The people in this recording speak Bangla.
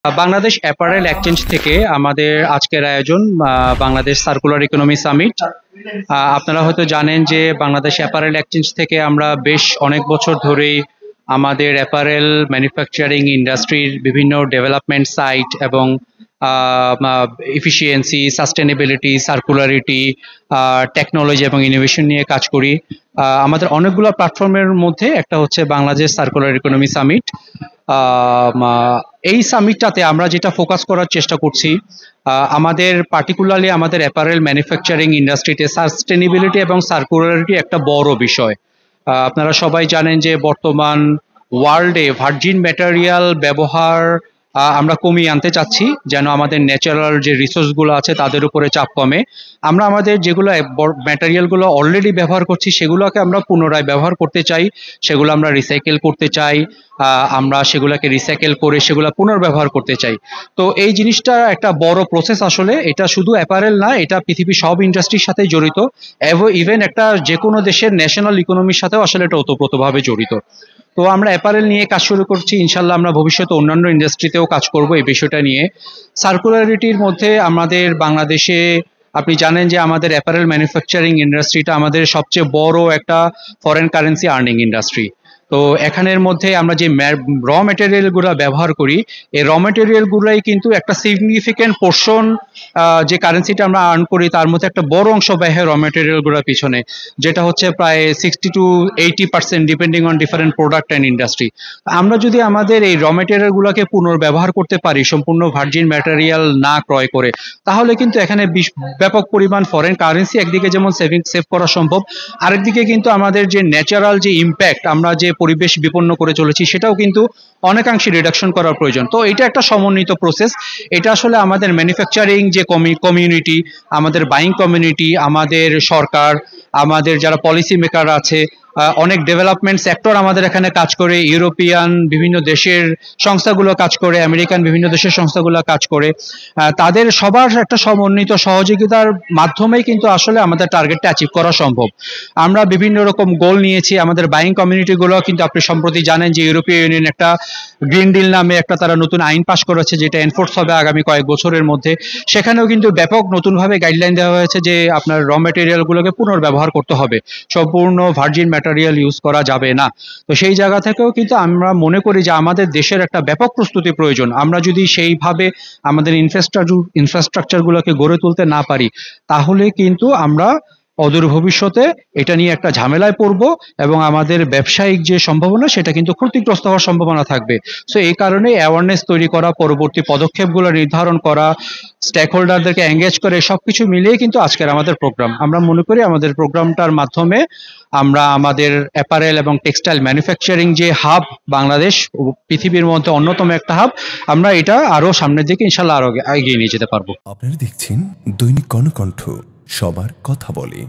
বাংলাদেশ অ্যাপারেল এক্সচেঞ্জ থেকে আমাদের আজকের আয়োজন বাংলাদেশ সার্কুলার ইকোনমি সামিট। আপনারা হয়তো জানেন যে বাংলাদেশ অ্যাপারেল এক্সচেঞ্জ থেকে আমরা বেশ অনেক বছর ধরেই আমাদের অ্যাপারেল ম্যানুফ্যাকচারিং ইন্ডাস্ট্রির বিভিন্ন ডেভেলপমেন্ট সাইট এবং এফিসিয়েন্সি, সাস্টেনেবিলিটি, সার্কুলারিটি, টেকনোলজি এবং ইনোভেশন নিয়ে কাজ করি। আমাদের অনেকগুলো প্ল্যাটফর্মের মধ্যে একটা হচ্ছে বাংলাদেশ সার্কুলার ইকোনমি সামিট। এই সামিটটাতে আমরা যেটা ফোকাস করার চেষ্টা করছি, আমাদের পার্টিকুলারলি আমাদের অ্যাপারেল ম্যানুফ্যাকচারিং ইন্ডাস্ট্রিতে সাস্টেনেবিলিটি এবং সার্কুলারিটি একটা বড় বিষয়। আপনারা সবাই জানেন যে বর্তমান ওয়ার্ল্ডে ভার্জিন ম্যাটেরিয়াল ব্যবহার আমরা কমিয়ে আনতে চাচ্ছি, যেন আমাদের ন্যাচারাল যে রিসোর্সগুলো আছে তাদের উপরে চাপ কমে। আমরা আমাদের যেগুলো ম্যাটেরিয়ালগুলো অলরেডি ব্যবহার করছি সেগুলোকে আমরা পুনরায় ব্যবহার করতে চাই, সেগুলো আমরা রিসাইকেল করতে চাই, আমরা সেগুলোকে রিসাইকেল করে সেগুলো পুনর্ব্যবহার করতে চাই। তো এই জিনিসটা একটা বড় প্রসেস আসলে। এটা শুধু অ্যাপারেল না, এটা পৃথিবীর সব ইন্ডাস্ট্রির সাথে জড়িত। ইভেন একটা যে কোনো দেশের ন্যাশনাল ইকোনমির সাথেও আসলে এটা ওতপ্রোতভাবে জড়িত। তো আমরা অ্যাপারেল নিয়ে কাজ শুরু করছি, ইনশাল্লাহ আমরা ভবিষ্যতে অন্যান্য ইন্ডাস্ট্রিতেও কাজ করব এই বিষয়টা নিয়ে। সার্কুলারিটির মধ্যে আমাদের বাংলাদেশে আপনি জানেন যে আমাদের অ্যাপারেল ম্যানুফ্যাকচারিং ইন্ডাস্ট্রিটা আমাদের সবচেয়ে বড় একটা ফরেন কারেন্সি আর্নিং ইন্ডাস্ট্রি। তো এখানের মধ্যে আমরা যে র মেটেরিয়ালগুলো ব্যবহার করি, এই র মেটেরিয়ালগুলোই কিন্তু একটা সিগনিফিক্যান্ট পোর্শন, যে কারেন্সিটা আমরা আর্ন করি তার মধ্যে একটা বড় অংশ ব্যয় হয় র মেটেরিয়ালগুলোর পিছনে, যেটা হচ্ছে প্রায় 60-80% depending on different product and industry. আমরা যদি আমাদের এই র মেটেরিয়ালগুলোকে পুনর্ব্যবহার করতে পারি সম্পূর্ণ ভার্জিন ম্যাটেরিয়াল না ক্রয় করে, তাহলে কিন্তু এখানে ব্যাপক পরিমাণ ফরেন কারেন্সি একদিকে যেমন সেভ করা সম্ভব, আরেকদিকে কিন্তু আমাদের যে ন্যাচারাল যে ইম্প্যাক্ট, আমরা যে পরিবেশ বিপন্ন করে চলেছি সেটাও কিন্তু অনেকাংশে রিডাকশন করার প্রয়োজন। তো এটা একটা সমন্বিত প্রসেস। এটা আসলে আমাদের ম্যানুফ্যাকচারিং যে কমিউনিটি, আমাদের বাইং কমিউনিটি, আমাদের সরকার, আমাদের যারা পলিসি মেকার আছে, অনেক ডেভেলপমেন্ট সেক্টর আমাদের এখানে কাজ করে, ইউরোপিয়ান বিভিন্ন দেশের সংস্থাগুলো কাজ করে, আমেরিকান বিভিন্ন দেশের সংস্থাগুলো কাজ করে। তাদের সবার একটা সমন্বিত সহযোগিতার মাধ্যমেই কিন্তু আসলে আমাদের টার্গেটটা অ্যাচিভ করা সম্ভব। আমরা বিভিন্ন রকম গোল নিয়েছি। আমাদের বাইং কমিউনিটিগুলো কিন্তু আপনি সম্প্রতি জানেন যে ইউরোপীয় ইউনিয়ন একটা গ্রিন ডিল নামে একটা তারা নতুন আইন পাশ করেছে, যেটা এনফোর্স হবে আগামী কয়েক বছরের মধ্যে। সেখানেও কিন্তু ব্যাপক নতুনভাবে গাইডলাইন দেওয়া হয়েছে যে আপনার র মেটেরিয়ালগুলোকে পুনর্ব্যবহার করতে হবে, সম্পূর্ণ ভার্জিন ম্যাটেরিয়াল ইউজ করা যাবে না। তো সেই জায়গা থেকেও কিন্তু আমরা মনে করি যে আমাদের দেশের একটা ব্যাপক প্রস্তুতি প্রয়োজন। আমরা যদি সেইভাবে আমাদের ইনফ্রাস্ট্রাকচারগুলোকে গড়ে তুলতে না পারি, তাহলে কিন্তু আমরা অদূর ভবিষ্যতে এটা নিয়ে একটা ঝামেলায় পড়বো এবং আমাদের ব্যবসায়িক যে সম্ভাবনা সেটা কিন্তু ক্ষতিগ্রস্ত হওয়ার সম্ভাবনা থাকবে। সো এই কারণে অ্যাওয়ারনেস তৈরি করা, পরবর্তী পদক্ষেপগুলো নির্ধারণ করা, স্টেক হোল্ডারদেরকে এঙ্গেজ করে সবকিছু মিলিয়ে কিন্তু আজকের আমাদের প্রোগ্রাম। আমরা মনে করি আমাদের প্রোগ্রামটার মাধ্যমে আমরা আমাদের অ্যাপারেল এবং টেক্সটাইল ম্যানুফ্যাকচারিং যে হাব বাংলাদেশ, পৃথিবীর মধ্যে অন্যতম একটা হাব, আমরা এটা আরো সামনের দিকে ইনশাল্লাহ আরো এগিয়ে নিয়ে যেতে পারবো। আপনারা দেখছেন দৈনিক কর্ণকণ্ঠ, সবার কথা বলে।